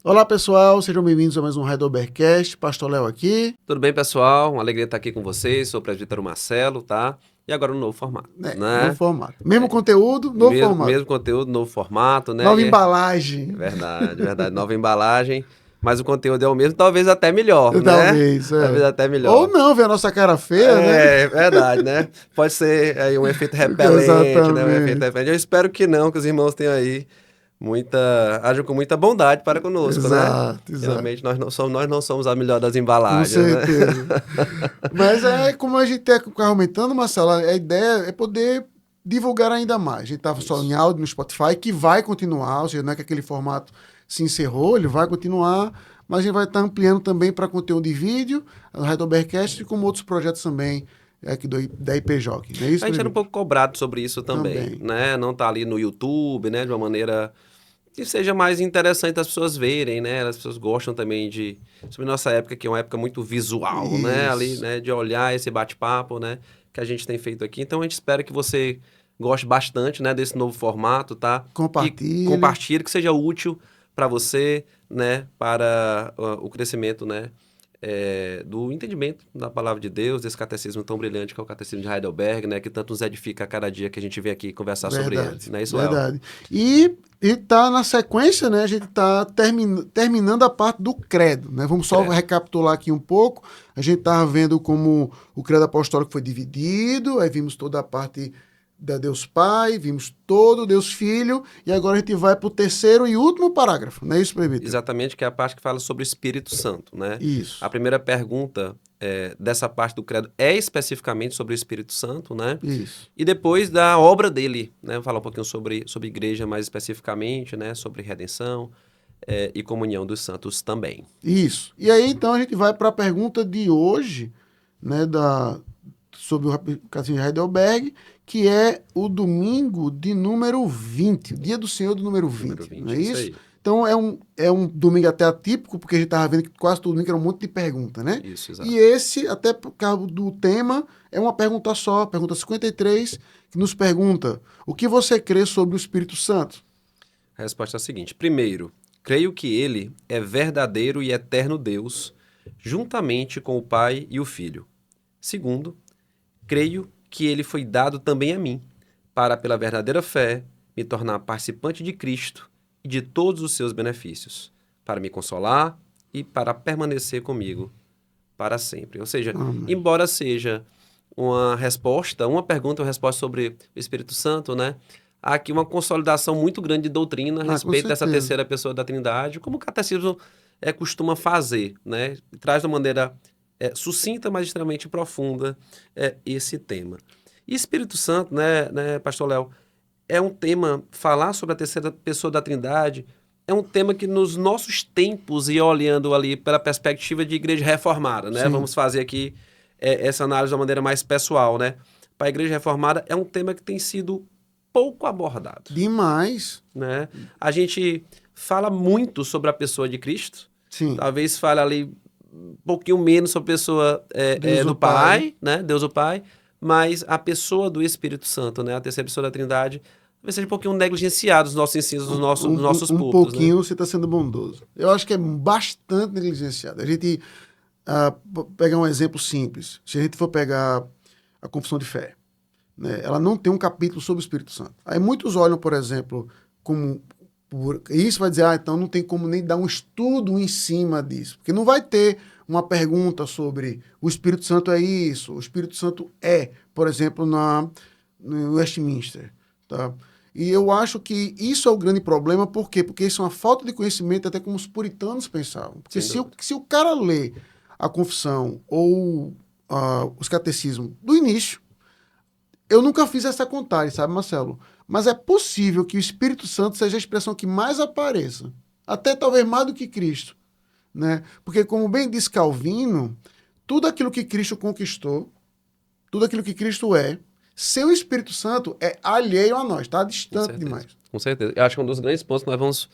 Olá pessoal, sejam bem-vindos a mais um Heidelbergcast, Pastor Léo aqui. Tudo bem, pessoal? Uma alegria estar aqui com vocês, sou o presbítero Marcelo, tá? E agora um novo formato, né? Novo formato. Mesmo conteúdo, novo formato. Mesmo conteúdo, novo formato, né? Nova embalagem. Verdade, nova embalagem, mas o conteúdo é o mesmo, talvez até melhor, né? Talvez, Talvez até melhor. Ou não, ver a nossa cara feia, né? É verdade, né? Pode ser aí um efeito repelente, né? Um efeito repelente. Eu espero que não, que os irmãos tenham aí ajam com muita bondade para conosco, Exato. Realmente nós não somos a melhor das embalagens, com certeza. né? Mas como a gente está aumentando, Marcelo, a ideia é poder divulgar ainda mais. A gente estava só em áudio no Spotify, que vai continuar, ou seja, não é que aquele formato se encerrou, ele vai continuar, mas a gente vai estar ampliando também para conteúdo de vídeo, no Heidelbergcast, e como outros projetos também aqui da IPJOC. Não é isso, a gente era um pouco cobrado sobre isso também. Né? Não tá ali no YouTube, né, de uma maneira que seja mais interessante as pessoas verem, né? As pessoas gostam também sobre nossa época, que é uma época muito visual, isso. Né? Ali, né, de olhar esse bate-papo, né, que a gente tem feito aqui. Então a gente espera que você goste bastante, né, desse novo formato, tá? Compartilhe, que seja útil para você, né, para o crescimento, né, do entendimento da palavra de Deus, desse catecismo tão brilhante que é o catecismo de Heidelberg, né, que tanto nos edifica a cada dia que a gente vem aqui conversar sobre ele. Não é isso, Verdade. E tá na sequência, né, a gente tá terminando a parte do credo, né? Vamos só recapitular aqui um pouco. A gente estava vendo como o credo apostólico foi dividido, aí vimos toda a parte da Deus Pai, vimos todo Deus Filho, e agora a gente vai para o terceiro e último parágrafo, não é isso, presbítero? Exatamente, que é a parte que fala sobre o Espírito Santo, né? Isso. A primeira pergunta dessa parte do credo é especificamente sobre o Espírito Santo, né? Isso. E depois da obra dele, né? Vou falar um pouquinho sobre igreja mais especificamente, né? Sobre redenção e comunhão dos santos também. Isso. E aí, então, a gente vai para a pergunta de hoje, né, sobre o catecismo de Heidelberg, que é o domingo de número 20, o dia do Senhor do número 20, não é isso? Aí. Então é um domingo até atípico, porque a gente estava vendo que quase todo domingo era um monte de pergunta, né? Isso, exato. E esse, até por causa do tema, é uma pergunta só, pergunta 53, que nos pergunta: o que você crê sobre o Espírito Santo? A resposta é a seguinte: primeiro, creio que ele é verdadeiro e eterno Deus, juntamente com o Pai e o Filho. Segundo, creio que ele foi dado também a mim, para, pela verdadeira fé, me tornar participante de Cristo e de todos os seus benefícios, para me consolar e para permanecer comigo para sempre. Ou seja, embora seja uma pergunta ou resposta sobre o Espírito Santo, né? Há aqui uma consolidação muito grande de doutrina a respeito dessa terceira pessoa da Trindade, como o catecismo costuma fazer, né? Traz de uma maneira sucinta, mas extremamente profunda esse tema. E Espírito Santo, né, Pastor Léo, é um tema, falar sobre a terceira pessoa da Trindade, é um tema que nos nossos tempos, e olhando ali pela perspectiva de igreja reformada, né? Sim. Vamos fazer aqui essa análise de uma maneira mais pessoal, né? Para a igreja reformada é um tema que tem sido pouco abordado. Demais. Né? A gente fala muito sobre a pessoa de Cristo. Sim. Talvez fale ali um pouquinho menos sobre a pessoa do Pai, né? Deus o Pai, mas a pessoa do Espírito Santo, né? A terceira pessoa da Trindade, talvez seja um pouquinho negligenciado nos nossos ensinos, nos nossos púlpitos. Um pouquinho, né? Você está sendo bondoso. Eu acho que é bastante negligenciado. A gente, pegar um exemplo simples, se a gente for pegar a Confissão de Fé, né? Ela não tem um capítulo sobre o Espírito Santo. Aí muitos olham, por exemplo, como... Isso vai dizer, então não tem como nem dar um estudo em cima disso. Porque não vai ter uma pergunta sobre o Espírito Santo é isso, o Espírito Santo é, por exemplo, no Westminster. Tá? E eu acho que isso é o grande problema. Por quê? Porque isso é uma falta de conhecimento, até como os puritanos pensavam. Porque se o cara lê a confissão ou os catecismos do início, eu nunca fiz essa contagem, sabe, Marcelo? Mas é possível que o Espírito Santo seja a expressão que mais apareça, até talvez mais do que Cristo, né? Porque, como bem diz Calvino, tudo aquilo que Cristo conquistou, tudo aquilo que Cristo é, seu Espírito Santo é alheio a nós, está distante demais. Com certeza. Eu acho que um dos grandes pontos que nós vamos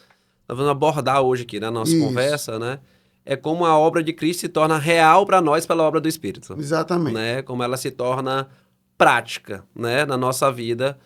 abordar hoje aqui na nossa conversa, né? É como a obra de Cristo se torna real para nós pela obra do Espírito. Exatamente. Né? Como ela se torna prática, né? Na nossa vida.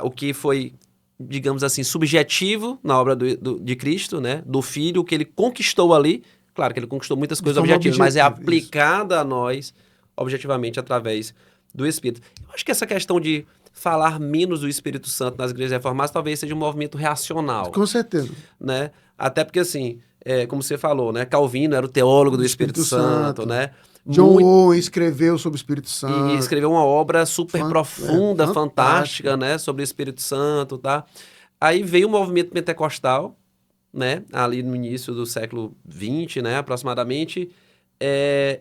O que foi digamos assim, subjetivo na obra de Cristo, né? Do Filho, o que ele conquistou ali. Claro que ele conquistou muitas coisas objetivas, mas é aplicada a nós objetivamente através do Espírito. Eu acho que essa questão de falar menos do Espírito Santo nas igrejas reformadas talvez seja um movimento reacional. Com certeza. Né? Até porque, assim, como você falou, né? Calvino era o teólogo do Espírito Santo, né? John Owen escreveu sobre o Espírito Santo. E escreveu uma obra super profunda, fantástica, né? Sobre o Espírito Santo, tá? Aí veio o movimento pentecostal, né? Ali no início do século XX, né? Aproximadamente.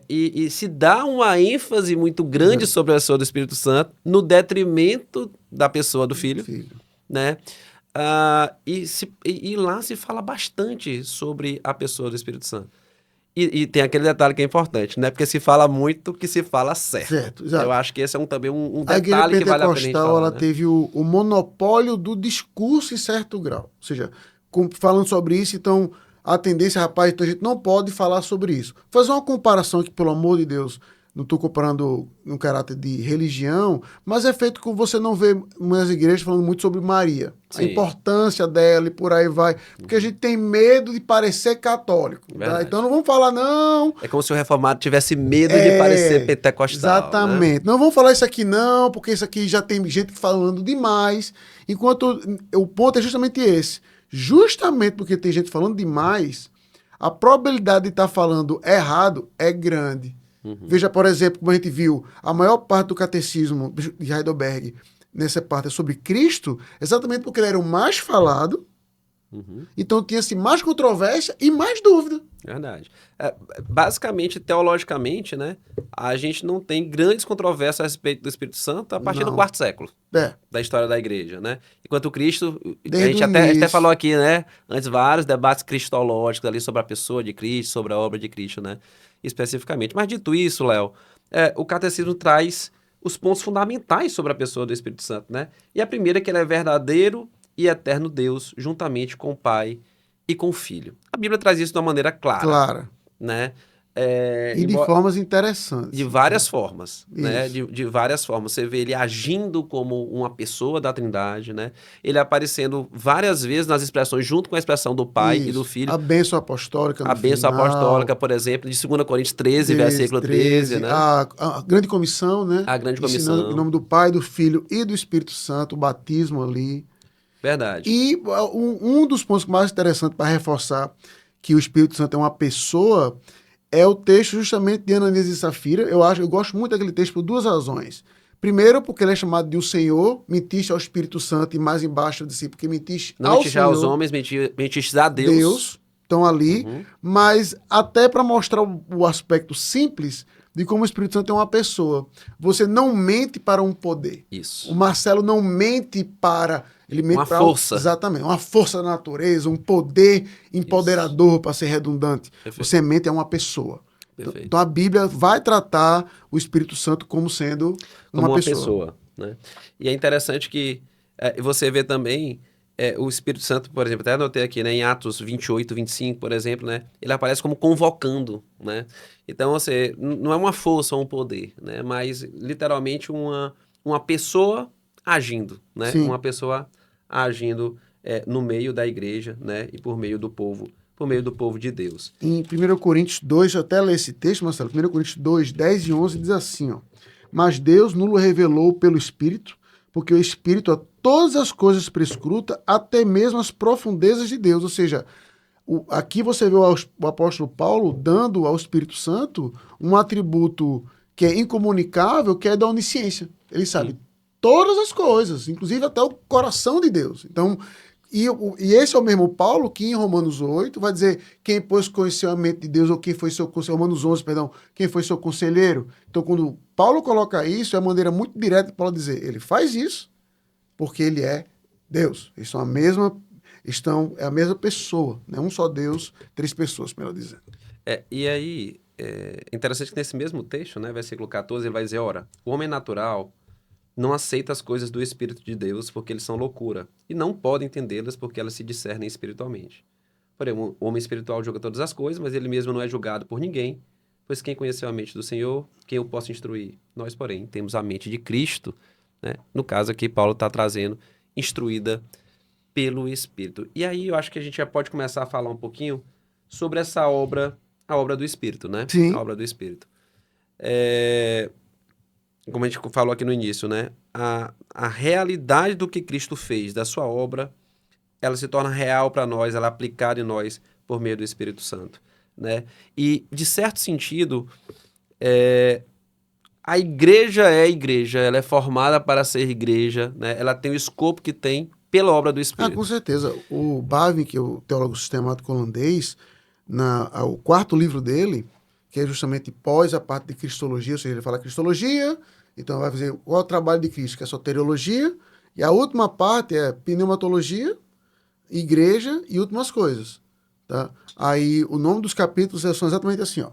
E se dá uma ênfase muito grande sobre a pessoa do Espírito Santo, no detrimento da pessoa do Filho. Né? E lá se fala bastante sobre a pessoa do Espírito Santo. E tem aquele detalhe que é importante, né? Porque se fala muito que se fala certo. Exato. Eu acho que esse é também um detalhe que vale a pena a gente falar. Ela teve o monopólio do discurso em certo grau. Ou seja, falando sobre isso, então, a tendência, rapaz, então a gente não pode falar sobre isso. Fazer uma comparação aqui, pelo amor de Deus, não estou comparando no caráter de religião, mas é feito com você não vê nas igrejas falando muito sobre Maria. Sim. A importância dela e por aí vai. Porque a gente tem medo de parecer católico. Tá? Então não vamos falar, não. É como se o reformado tivesse medo de parecer pentecostal. Exatamente. Né? Não vamos falar isso aqui não, porque isso aqui já tem gente falando demais. Enquanto o ponto é justamente esse. Justamente porque tem gente falando demais, a probabilidade de estar falando errado é grande. Veja, por exemplo, como a gente viu, a maior parte do catecismo de Heidelberg, nessa parte, é sobre Cristo, exatamente porque ele era o mais falado, então tinha-se mais controvérsia e mais dúvida. Verdade. Basicamente, teologicamente, né, a gente não tem grandes controvérsias a respeito do Espírito Santo a partir do quarto século da história da igreja, né? Enquanto Cristo, a gente até falou aqui, né, antes vários debates cristológicos ali sobre a pessoa de Cristo, sobre a obra de Cristo, né, especificamente. Mas dito isso, Léo, o catecismo traz os pontos fundamentais sobre a pessoa do Espírito Santo, né? E a primeira é que ele é verdadeiro e eterno Deus, juntamente com o Pai e com o Filho. A Bíblia traz isso de uma maneira clara. Né? E de formas interessantes. De várias formas. Né? De várias formas. Você vê ele agindo como uma pessoa da Trindade, né? Ele aparecendo várias vezes nas expressões, junto com a expressão do Pai e do Filho. A bênção apostólica. A bênção apostólica, por exemplo, de 2 Coríntios 13, versículo 13. Né? A grande comissão, né? A grande comissão. Ensinando em nome do Pai, do Filho e do Espírito Santo, o batismo ali. Verdade. E um dos pontos mais interessantes para reforçar que o Espírito Santo é uma pessoa é o texto justamente de Ananias e Safira. Eu gosto muito daquele texto por duas razões. Primeiro, porque ele é chamado de o Senhor, mentiste ao Espírito Santo, e mais embaixo eu disse, porque mentiste não ao mentiste Senhor. Não mentiste aos homens, mentiste a Deus. Deus estão ali, mas até para mostrar o aspecto simples de como o Espírito Santo é uma pessoa. Você não mente para um poder. Isso. O Marcelo não mente para... Ele mente uma força. Exatamente. Uma força da natureza, um poder empoderador, para ser redundante. Perfeito. Você mente é uma pessoa. Então a Bíblia vai tratar o Espírito Santo como sendo uma pessoa. Né? E é interessante que você vê também o Espírito Santo, por exemplo, até anotei aqui, né, em Atos 28, 25, por exemplo, né, ele aparece como convocando. Né? Então, não é uma força ou um poder, né, mas literalmente uma pessoa agindo, né? Uma pessoa agindo no meio da igreja, né? E por meio do povo de Deus. Em 1 Coríntios 2, eu até ler esse texto, Marcelo, 1 Coríntios 2, 10 e 11 diz assim, ó, mas Deus nulo revelou pelo Espírito, porque o Espírito a todas as coisas prescruta, até mesmo as profundezas de Deus. Ou seja, aqui você vê o apóstolo Paulo dando ao Espírito Santo um atributo que é incomunicável, que é da onisciência. Ele sabe todas as coisas, inclusive até o coração de Deus. Então, e esse é o mesmo Paulo que em Romanos 8 vai dizer quem, pois, conheceu a mente de Deus, ou quem foi seu conselheiro, Romanos 11, perdão, quem foi seu conselheiro. Então, quando Paulo coloca isso, é uma maneira muito direta de Paulo dizer, ele faz isso porque ele é Deus. Eles são é a mesma pessoa, né? Um só Deus, três pessoas, melhor dizendo. E aí, é interessante que nesse mesmo texto, né, versículo 14, ele vai dizer, ora, o homem natural não aceita as coisas do Espírito de Deus porque eles são loucura, e não pode entendê-las porque elas se discernem espiritualmente. Porém, o homem espiritual julga todas as coisas, mas ele mesmo não é julgado por ninguém, pois quem conheceu a mente do Senhor, quem o possa instruir? Nós, porém, temos a mente de Cristo, né? No caso aqui, Paulo está trazendo, instruída pelo Espírito. E aí eu acho que a gente já pode começar a falar um pouquinho sobre essa obra, a obra do Espírito, né? A Sim, obra do Espírito. É, como a gente falou aqui no início, né? A realidade do que Cristo fez, da sua obra, ela se torna real para nós, ela é aplicada em nós por meio do Espírito Santo, né? E, de certo sentido, a igreja, ela é formada para ser igreja, né? Ela tem o escopo que tem pela obra do com Espírito. certeza. O Bavinck, que é o teólogo sistemático holandês, o quarto livro dele, que é justamente pós a parte de Cristologia, ou seja, ele fala Cristologia, então vai fazer qual é o trabalho de Cristo, que é soteriologia, e a última parte é pneumatologia, igreja e últimas coisas. Tá? Aí o nome dos capítulos são exatamente assim, ó.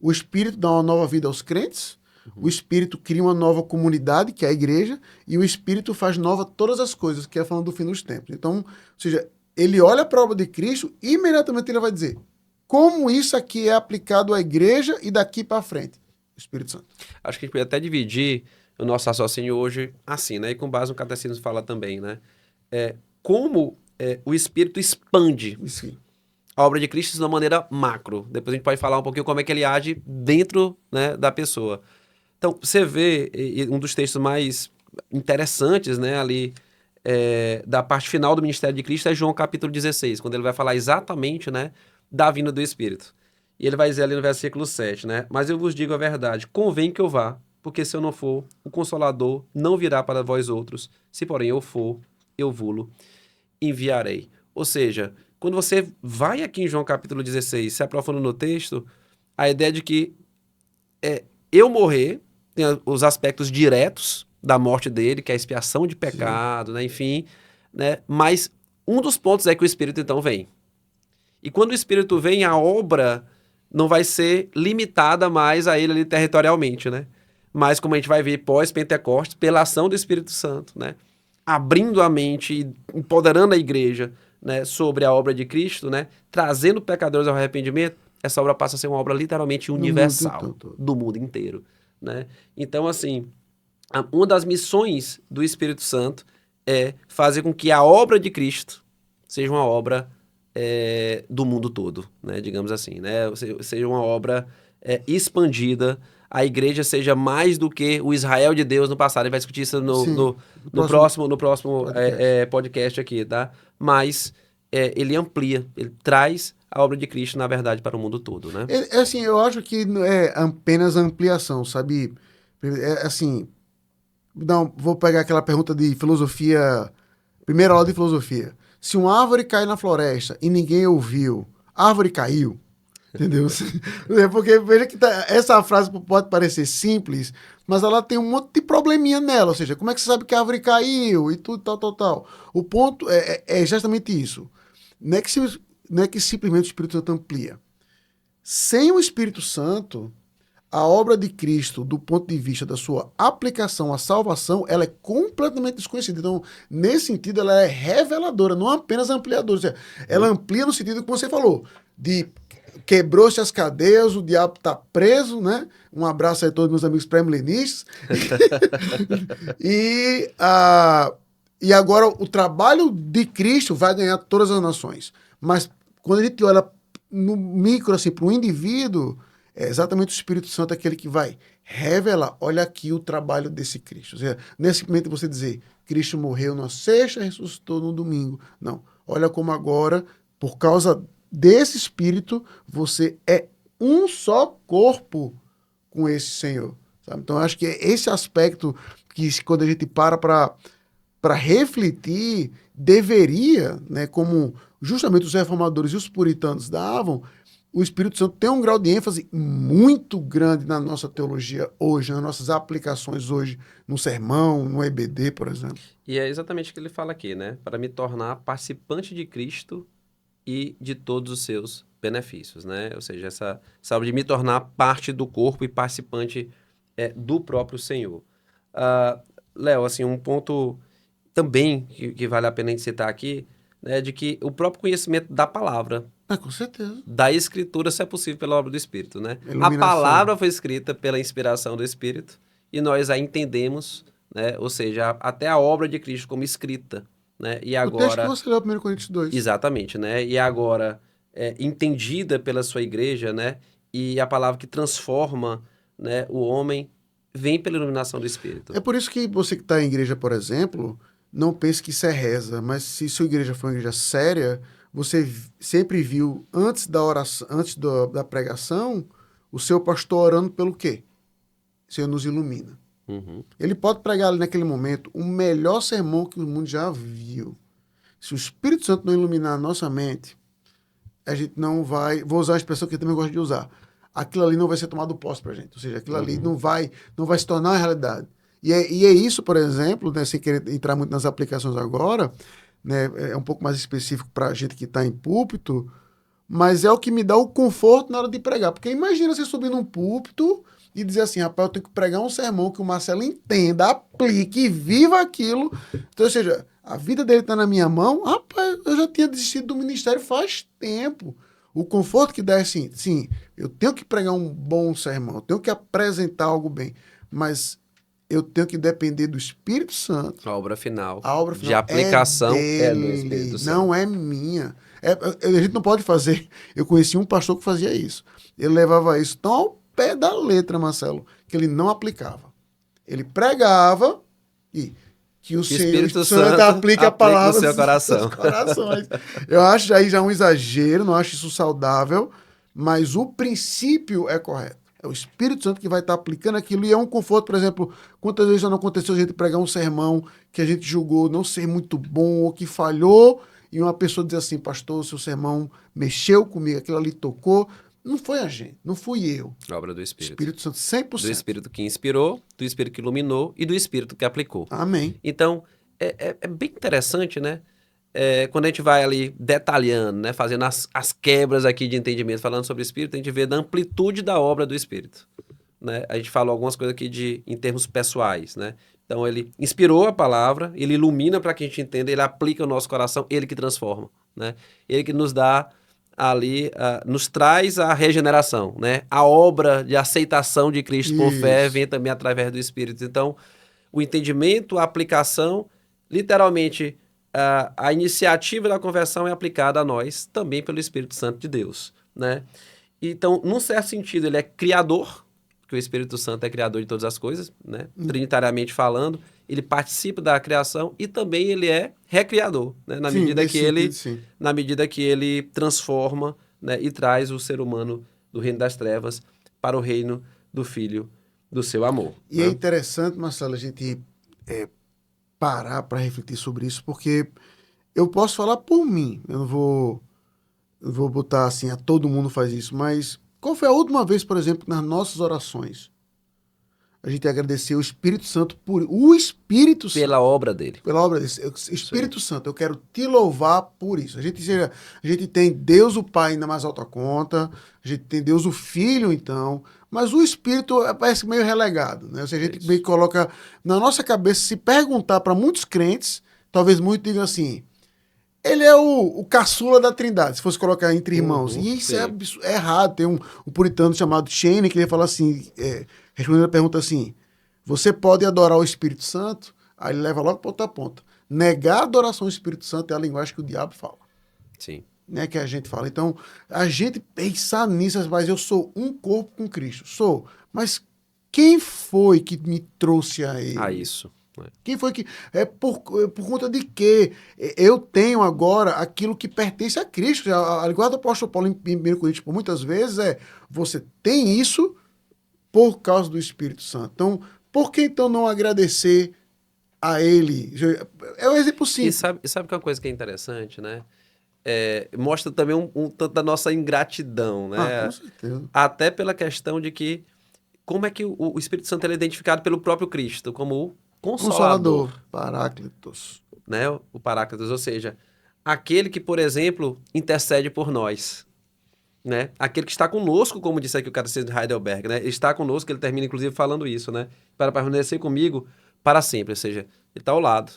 O Espírito dá uma nova vida aos crentes, o Espírito cria uma nova comunidade, que é a igreja, e o Espírito faz nova todas as coisas, que é falando do fim dos tempos. Então, ou seja, ele olha para a obra de Cristo e imediatamente ele vai dizer como isso aqui é aplicado à igreja e daqui para frente. Espírito Santo. Acho que a gente pode até dividir o nosso raciocínio hoje assim, né? E com base no catecismo fala também, né? Como o Espírito expande Sim. a obra de Cristo de uma maneira macro. Depois a gente pode falar um pouquinho como é que ele age dentro, né, da pessoa. Então, você vê um dos textos mais interessantes, né, ali, da parte final do ministério de Cristo é João capítulo 16, quando ele vai falar exatamente, né, da vinda do Espírito. E ele vai dizer ali no versículo 7, né, mas eu vos digo a verdade, convém que eu vá, porque se eu não for, o Consolador não virá para vós outros, se porém eu for, eu vou-lo enviarei. Ou seja, quando você vai aqui em João capítulo 16, se aprofunda no texto, a ideia de que eu morrer, tem os aspectos diretos da morte dele, que é a expiação de pecado, né, enfim, né, mas um dos pontos é que o Espírito então vem. E quando o Espírito vem, a obra não vai ser limitada mais a ele ali territorialmente, né? Mas como a gente vai ver pós-Pentecostes, pela ação do Espírito Santo, né? Abrindo a mente e empoderando a igreja, né, sobre a obra de Cristo, né? Trazendo pecadores ao arrependimento, essa obra passa a ser uma obra literalmente No mundo universal, então todo. do mundo inteiro, né? Então, assim, uma das missões do Espírito Santo é fazer com que a obra de Cristo seja uma obra do mundo todo, né? Digamos assim, né? Seja uma obra expandida, a igreja seja mais do que o Israel de Deus no passado. A gente vai discutir isso Sim. no próximo Podcast. podcast aqui, tá? Mas ele amplia, ele traz a obra de Cristo, na verdade, para o mundo todo, né? Assim, eu acho que não é apenas ampliação, sabe? É assim, não, vou pegar aquela pergunta de filosofia, primeira aula de filosofia. Se uma árvore cair na floresta e ninguém ouviu, a árvore caiu. Entendeu? É porque veja que essa frase pode parecer simples, mas ela tem um monte de probleminha nela. Ou seja, como é que você sabe que a árvore caiu e tudo, tal, tal, tal. O ponto é justamente isso. Não é que, não é que simplesmente o Espírito Santo amplia. Sem o Espírito Santo, a obra de Cristo, do ponto de vista da sua aplicação à salvação, ela é completamente desconhecida. Então, nesse sentido, ela é reveladora, não apenas ampliadora. Ou seja, ela amplia no sentido que você falou, de quebrou-se as cadeias, o diabo está preso, né? Um abraço aí a todos meus amigos pré-milenistas. e, e agora o trabalho de Cristo vai ganhar todas as nações. Mas quando a gente olha no micro, assim, para o indivíduo, é exatamente o Espírito Santo aquele que vai revelar, olha aqui o trabalho desse Cristo. Ou seja, nesse momento você dizer, Cristo morreu na sexta, ressuscitou no domingo. Não, olha como agora, por causa desse Espírito, você é um só corpo com esse Senhor. Sabe? Então, eu acho que é esse aspecto que, quando a gente para refletir, deveria, né, como justamente os reformadores e os puritanos davam, o Espírito Santo tem um grau de ênfase muito grande na nossa teologia hoje, nas nossas aplicações hoje, no sermão, no EBD, por exemplo. E é exatamente o que ele fala aqui, né? Para me tornar participante de Cristo e de todos os seus benefícios, né? Ou seja, essa obra de me tornar parte do corpo e participante do próprio Senhor. Léo, assim, um ponto também que vale a pena a gente citar aqui, né, de que o próprio conhecimento da palavra, Com certeza. da Escritura, se é possível pela obra do Espírito, né? A Iluminação. palavra foi escrita pela inspiração do Espírito e nós a entendemos, né? Ou seja, até a obra de Cristo como escrita, né? E O texto que agora, você leu, 1 Coríntios 2. exatamente, né? E agora entendida pela sua igreja, né? E a palavra que transforma, né, o homem vem pela iluminação do Espírito. É por isso que você que está em igreja, por exemplo, não pense que isso é reza, mas se sua igreja for uma igreja séria, você sempre viu antes da oração, da pregação, o seu pastor orando pelo quê? O Senhor nos ilumina. Uhum. Ele pode pregar ali naquele momento o melhor sermão que o mundo já viu. Se o Espírito Santo não iluminar a nossa mente, a gente não vai. Vou usar a expressão que eu também gosto de usar. Aquilo ali não vai ser tomado posse pra gente. Ou seja, aquilo ali não vai se tornar uma realidade. E é isso, por exemplo, né, sem querer entrar muito nas aplicações agora, né, é um pouco mais específico para a gente que está em púlpito, mas é o que me dá o conforto na hora de pregar. Porque imagina você subir num púlpito e dizer assim, rapaz, eu tenho que pregar um sermão que o Marcelo entenda, aplique e viva aquilo. Então, ou seja, a vida dele está na minha mão. Rapaz, eu já tinha desistido do ministério faz tempo. O conforto que dá é assim, sim, eu tenho que pregar um bom sermão, eu tenho que apresentar algo bem, mas eu tenho que depender do Espírito Santo. A obra final A obra de final é aplicação é do dele, Espírito Santo. não é minha. A gente não pode fazer. Eu conheci um pastor que fazia isso. Ele levava isso tão ao pé da letra, Marcelo, que ele não aplicava. Ele pregava e que o Que o Senhor Espírito Santo aplique a aplique no palavra seu nos seus coração. corações. Eu acho aí já um exagero, não acho isso saudável, mas o princípio é correto. É o Espírito Santo que vai estar aplicando aquilo e é um conforto, por exemplo, quantas vezes já não aconteceu a gente pregar um sermão que a gente julgou não ser muito bom ou que falhou e uma pessoa diz assim, pastor, o seu sermão mexeu comigo, aquilo ali tocou. Não foi a gente, não fui eu. Obra do Espírito. Espírito Santo, Do 100%. Espírito que inspirou, do Espírito que iluminou e do Espírito que aplicou. Amém. Então, é bem interessante, né? Quando a gente vai ali detalhando, né? Fazendo as quebras aqui de entendimento, falando sobre o Espírito, a gente vê da amplitude da obra do Espírito. Né? A gente falou algumas coisas aqui em termos pessoais, né? Então, ele inspirou a palavra, ele ilumina para que a gente entenda, ele aplica o nosso coração, ele que transforma, né? Ele que nos dá ali, nos traz a regeneração, né? A obra de aceitação de Cristo por fé Isso. vem também através do Espírito. Então, o entendimento, a aplicação, literalmente, a iniciativa da conversão é aplicada a nós também pelo Espírito Santo de Deus, né? Então, num certo sentido, ele é criador, que o Espírito Santo é criador de todas as coisas, né? Trinitariamente falando, ele participa da criação e também ele é recriador, né? Na Sim, medida nesse sentido, sim. na medida que ele transforma, né, e traz o ser humano do reino das trevas para o reino do Filho do seu amor. E é interessante, Marcelo, a gente parar para refletir sobre isso, porque eu posso falar por mim, eu não vou botar assim, a todo mundo faz isso, mas qual foi a última vez, por exemplo, nas nossas orações, a gente agradeceu o Espírito Santo por o Espírito Santo. Pela obra dele. Pela obra desse. Espírito Santo, eu quero te louvar por isso. A gente tem Deus o Pai na mais alta conta, a gente tem Deus o Filho, então, mas o Espírito parece meio relegado, né? Ou seja, a gente meio que coloca na nossa cabeça, se perguntar para muitos crentes, talvez muitos digam assim, ele é o caçula da Trindade, se fosse colocar entre irmãos. E isso é errado. Tem um puritano chamado Shane que ele fala assim, respondendo a pergunta assim, você pode adorar o Espírito Santo? Aí ele leva logo para outra ponta. Negar a adoração ao Espírito Santo é a linguagem que o diabo fala. Sim. Né, que a gente fala. Então, a gente pensar nisso, mas eu sou um corpo com Cristo. Sou. Mas quem foi que me trouxe a ele? A isso. Quem foi que... por conta de quê? Eu tenho agora aquilo que pertence a Cristo. A linguagem do apóstolo Paulo em 1 Coríntios, por muitas vezes, você tem isso por causa do Espírito Santo. Então, por que então não agradecer a ele? É um exemplo simples. E sabe que é uma coisa que é interessante, né? Mostra também um tanto da nossa ingratidão, né? Com certeza. Até pela questão de que como é que o Espírito Santo é identificado pelo próprio Cristo como o Consolador. Paráclitos. Né? O Paráclitos, ou seja, aquele que, por exemplo, intercede por nós. Né? Aquele que está conosco, como disse aqui o Catecismo de Heidelberg, né? Ele está conosco, ele termina inclusive falando isso, né? Para permanecer comigo para sempre, ou seja, ele está ao lado,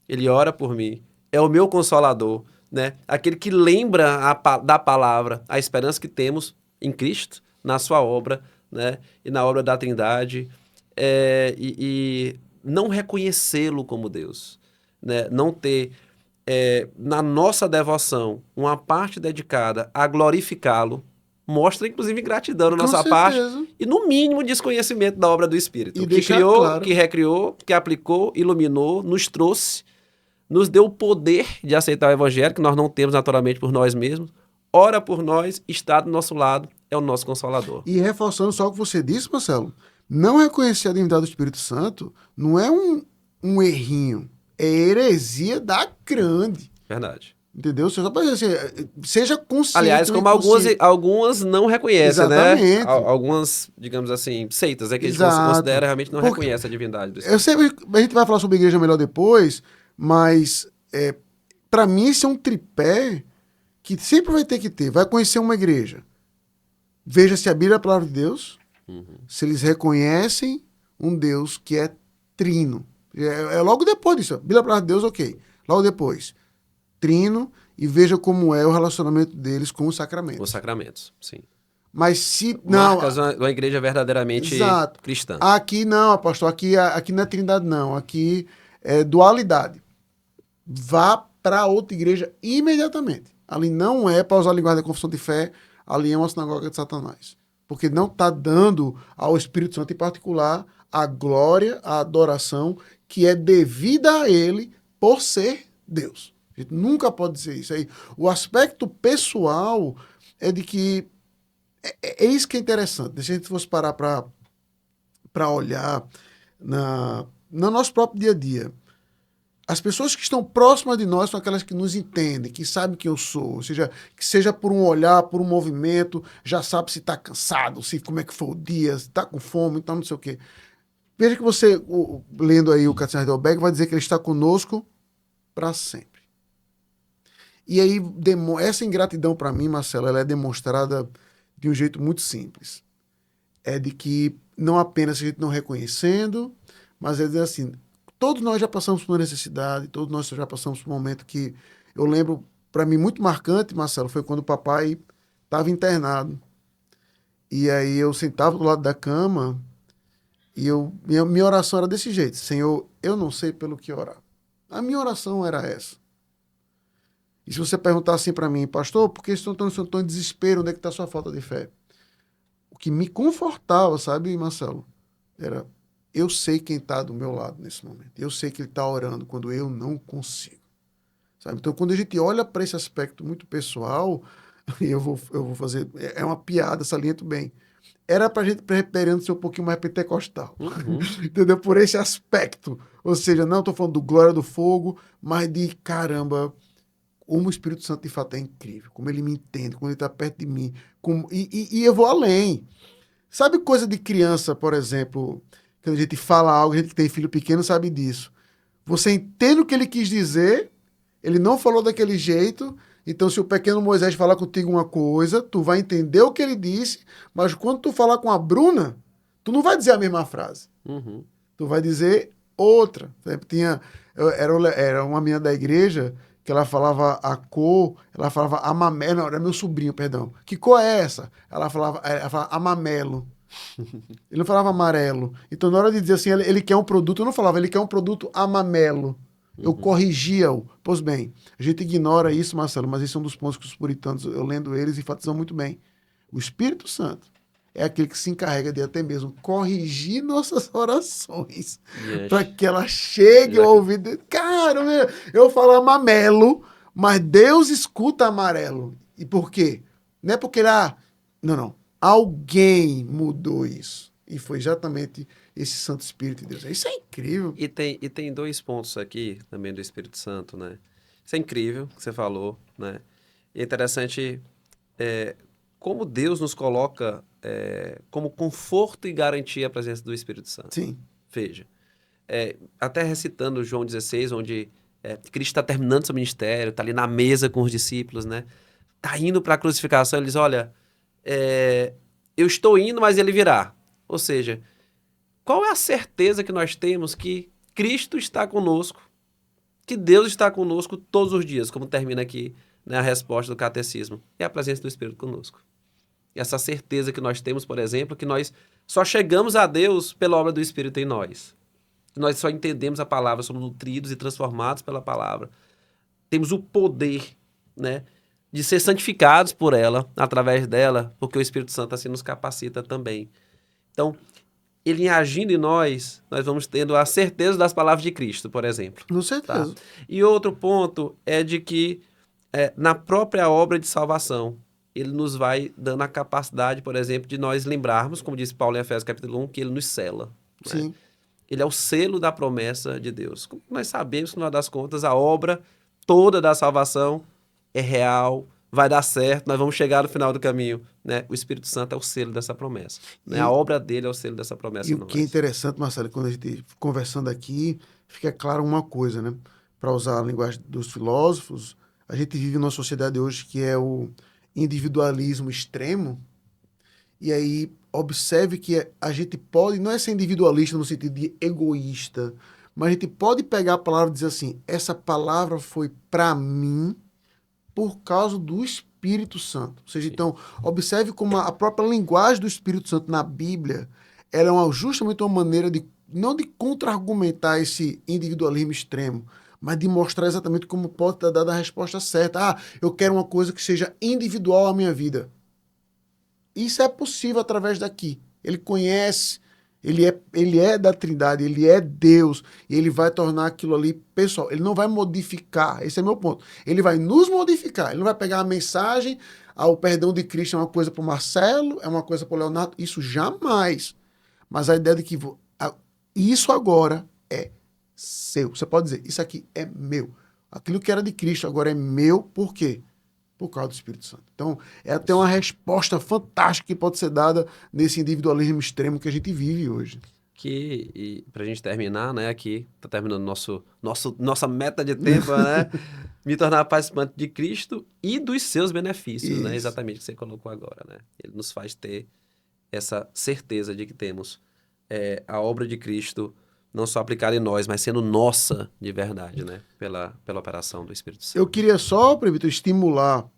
ele ora por mim, é o meu consolador, né? Aquele que lembra da palavra, a esperança que temos em Cristo, na sua obra, né? E na obra da Trindade, e não reconhecê-lo como Deus, né? Não ter na nossa devoção, uma parte dedicada a glorificá-lo, mostra, inclusive, gratidão na Com nossa certeza. parte e, no mínimo, desconhecimento da obra do Espírito. E Que deixar criou, claro. que recriou, que aplicou, iluminou, nos trouxe, nos deu o poder de aceitar o Evangelho, que nós não temos naturalmente por nós mesmos, ora por nós, está do nosso lado, é o nosso Consolador. E reforçando só o que você disse, Marcelo, não reconhecer a divindade do Espírito Santo não é um errinho, é heresia da grande. Verdade. Entendeu? Só para dizer, seja consciente. Aliás, como algumas não reconhecem, Exatamente. né? Algumas, digamos assim, seitas, que a gente Exato. considera realmente não Porque reconhece a divindade do eu Espírito. sei, a gente vai falar sobre a igreja melhor depois, mas para mim esse é um tripé que sempre vai ter que ter. Vai conhecer uma igreja. Veja se a Bíblia é a palavra de Deus, se eles reconhecem um Deus que é trino. É logo depois disso. A Bíblia é a palavra de Deus, ok. Logo depois. Trino, e veja como é o relacionamento deles com os sacramentos. Os sacramentos, sim. Mas se... não, Marcas uma igreja verdadeiramente exato. cristã. Aqui não, apóstolo. Aqui não é trindade, não. Aqui é dualidade. Vá para outra igreja imediatamente. Ali não é para usar a linguagem da confissão de fé, ali é uma sinagoga de Satanás. Porque não está dando ao Espírito Santo, em particular, a glória, a adoração que é devida a ele por ser Deus. A gente nunca pode dizer isso aí. O aspecto pessoal é de que é isso que é interessante. Se a gente fosse parar para olhar no nosso próprio dia a dia, as pessoas que estão próximas de nós são aquelas que nos entendem, que sabem quem eu sou, ou seja, que seja por um olhar, por um movimento, já sabe se está cansado, se como é que foi o dia, se está com fome, então não sei o quê. Veja que você, lendo aí o Catecismo de Heidelberg, vai dizer que ele está conosco para sempre. E aí, essa ingratidão para mim, Marcelo, ela é demonstrada de um jeito muito simples. É de que não apenas a gente não reconhecendo, mas é dizer assim, todos nós já passamos por uma necessidade, todos nós já passamos por um momento que eu lembro, para mim, muito marcante, Marcelo, foi quando o papai estava internado. E aí eu sentava do lado da cama e minha oração era desse jeito: Senhor, eu não sei pelo que orar. A minha oração era essa. E se você perguntar assim para mim, pastor, por que estou tão em desespero, onde é que está a sua falta de fé? O que me confortava, sabe, Marcelo, era: eu sei quem está do meu lado nesse momento. Eu sei que ele está orando quando eu não consigo. Sabe? Então, quando a gente olha para esse aspecto muito pessoal, eu vou fazer... É uma piada, saliento bem. Era para a gente esperando ser um pouquinho mais pentecostal. Entendeu? Por esse aspecto. Ou seja, não estou falando do glória do fogo, mas de, caramba, como o Espírito Santo de fato é incrível. Como ele me entende, como ele está perto de mim. E eu vou além. Sabe coisa de criança, por exemplo... Quando a gente fala algo, a gente que tem filho pequeno sabe disso. Você entende o que ele quis dizer, ele não falou daquele jeito, então se o pequeno Moisés falar contigo uma coisa, tu vai entender o que ele disse, mas quando tu falar com a Bruna, tu não vai dizer a mesma frase. Tu vai dizer outra. Era uma menina da igreja que ela falava a cor, ela falava amamelo, não, era meu sobrinho, perdão. Que cor é essa? Ela falava amamelo. Ele não falava amarelo. Então, na hora de dizer assim, ele quer um produto, eu não falava, ele quer um produto amamelo. Eu corrigia-o. Pois bem, a gente ignora isso, Marcelo, mas esse é um dos pontos que os puritanos, eu lendo eles, enfatizam muito bem. O Espírito Santo é aquele que se encarrega de até mesmo corrigir nossas orações para que ela chegue ao ouvido. Cara, eu falo amamelo, mas Deus escuta amarelo. E por quê? Não é porque ele... Não. Alguém mudou isso. E foi exatamente esse Santo Espírito de Deus. Isso é incrível. E tem dois pontos aqui também do Espírito Santo, né? Isso é incrível, que você falou, né? E é interessante como Deus nos coloca como conforto e garantia a presença do Espírito Santo. Sim. Veja, até recitando João 16, onde Cristo está terminando seu ministério, está ali na mesa com os discípulos, né? Está indo para a crucificação, ele diz, olha... eu estou indo, mas ele virá. Ou seja, qual é a certeza que nós temos que Cristo está conosco, que Deus está conosco todos os dias, como termina aqui, né, a resposta do catecismo? É a presença do Espírito conosco. E essa certeza que nós temos, por exemplo, que nós só chegamos a Deus pela obra do Espírito em nós. Nós só entendemos a palavra, somos nutridos e transformados pela palavra temos o poder, né, de ser santificados por ela, através dela, porque o Espírito Santo assim nos capacita também. Então, ele agindo em nós vamos tendo a certeza das palavras de Cristo, por exemplo. Com Tá? certeza. E outro ponto é de que na própria obra de salvação, ele nos vai dando a capacidade, por exemplo, de nós lembrarmos, como disse Paulo em Efésios capítulo 1, que ele nos sela. Né? Sim. Ele é o selo da promessa de Deus. Como nós sabemos que, no final das contas, a obra toda da salvação é real, vai dar certo, nós vamos chegar no final do caminho. Né? O Espírito Santo é o selo dessa promessa. Né? A obra dele é o selo dessa promessa. E o que é interessante, Marcelo, quando a gente conversando aqui, fica claro uma coisa, né? Para usar a linguagem dos filósofos, a gente vive numa sociedade hoje que é o individualismo extremo, e aí observe que a gente pode, não é ser individualista no sentido de egoísta, mas a gente pode pegar a palavra e dizer assim, essa palavra foi para mim por causa do Espírito Santo. Ou seja, então, observe como a própria linguagem do Espírito Santo na Bíblia, ela é justamente uma maneira de, não de contra-argumentar esse individualismo extremo, mas de mostrar exatamente como pode ter dado a resposta certa. Ah, eu quero uma coisa que seja individual à minha vida. Isso é possível através daqui. Ele conhece, ele é da Trindade, ele é Deus, e ele vai tornar aquilo ali pessoal. Ele não vai modificar, esse é meu ponto. Ele vai nos modificar, ele não vai pegar a mensagem, o perdão de Cristo é uma coisa para o Marcelo, é uma coisa para o Leonardo, isso jamais. Mas a ideia de que isso agora é seu. Você pode dizer, isso aqui é meu. Aquilo que era de Cristo agora é meu, por quê? Por causa do Espírito Santo. Então, é até uma resposta fantástica que pode ser dada nesse individualismo extremo que a gente vive hoje. Para a gente terminar, né, aqui, está terminando nossa meta de tempo, né? Me tornar participante de Cristo e dos seus benefícios, né? Exatamente o que você colocou agora, né? Ele nos faz ter essa certeza de que temos a obra de Cristo não só aplicada em nós, mas sendo nossa de verdade, né? Pela operação do Espírito Santo. Eu queria só, Previto, estimular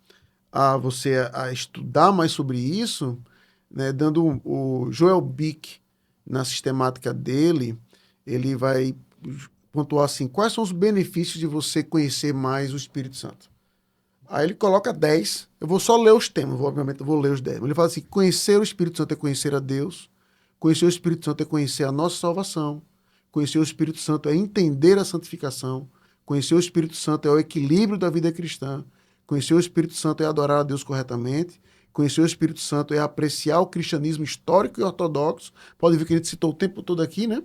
a você a estudar mais sobre isso, né? Dando o Joel Bick, na sistemática dele, ele vai pontuar assim, quais são os benefícios de você conhecer mais o Espírito Santo? Aí ele coloca 10, eu vou só ler os temas, obviamente eu vou ler os 10. Ele fala assim, conhecer o Espírito Santo é conhecer a Deus, conhecer o Espírito Santo é conhecer a nossa salvação, conhecer o Espírito Santo é entender a santificação, conhecer o Espírito Santo é o equilíbrio da vida cristã, conhecer o Espírito Santo é adorar a Deus corretamente, conhecer o Espírito Santo é apreciar o cristianismo histórico e ortodoxo, pode ver que a gente citou o tempo todo aqui, né?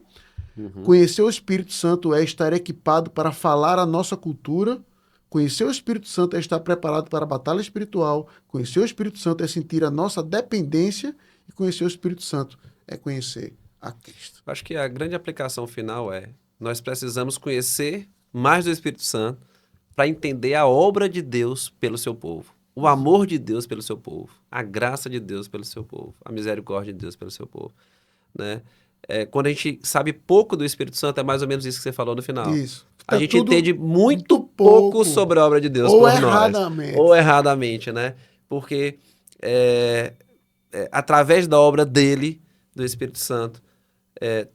Uhum. Conhecer o Espírito Santo é estar equipado para falar a nossa cultura, conhecer o Espírito Santo é estar preparado para a batalha espiritual, conhecer o Espírito Santo é sentir a nossa dependência e conhecer o Espírito Santo é conhecer a Cristo. Acho que a grande aplicação final nós precisamos conhecer mais do Espírito Santo para entender a obra de Deus pelo seu povo, o amor de Deus pelo seu povo, a graça de Deus pelo seu povo, a misericórdia de Deus pelo seu povo, né? Quando a gente sabe pouco do Espírito Santo, é mais ou menos isso que você falou no final. Isso. A gente entende muito pouco sobre a obra de Deus por nós. Ou erradamente, né? Porque através da obra dele, do Espírito Santo,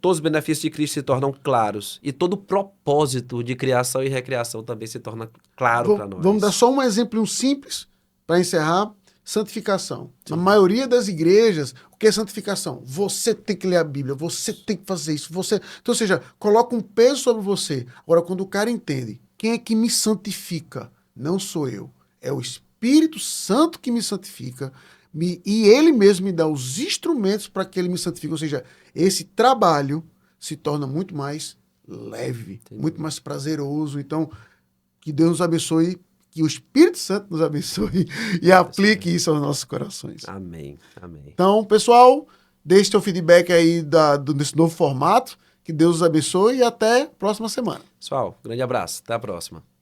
todos os benefícios de Cristo se tornam claros. E todo o propósito de criação e recriação também se torna claro para nós. Vamos dar só um exemplo simples para encerrar. Santificação. Sim. Na maioria das igrejas, o que é santificação? Você tem que ler a Bíblia, você tem que fazer isso. Então, ou seja, coloca um peso sobre você. Agora, quando o cara entende, quem é que me santifica? Não sou eu. É o Espírito Santo que me santifica. E ele mesmo me dá os instrumentos para que ele me santifique. Ou seja, esse trabalho se torna muito mais leve, muito mais prazeroso. Então, que Deus nos abençoe, que o Espírito Santo nos abençoe e aplique isso aos nossos corações. Amém, amém. Então, pessoal, deixe seu feedback aí desse novo formato. Que Deus os abençoe e até a próxima semana. Pessoal, grande abraço. Até a próxima.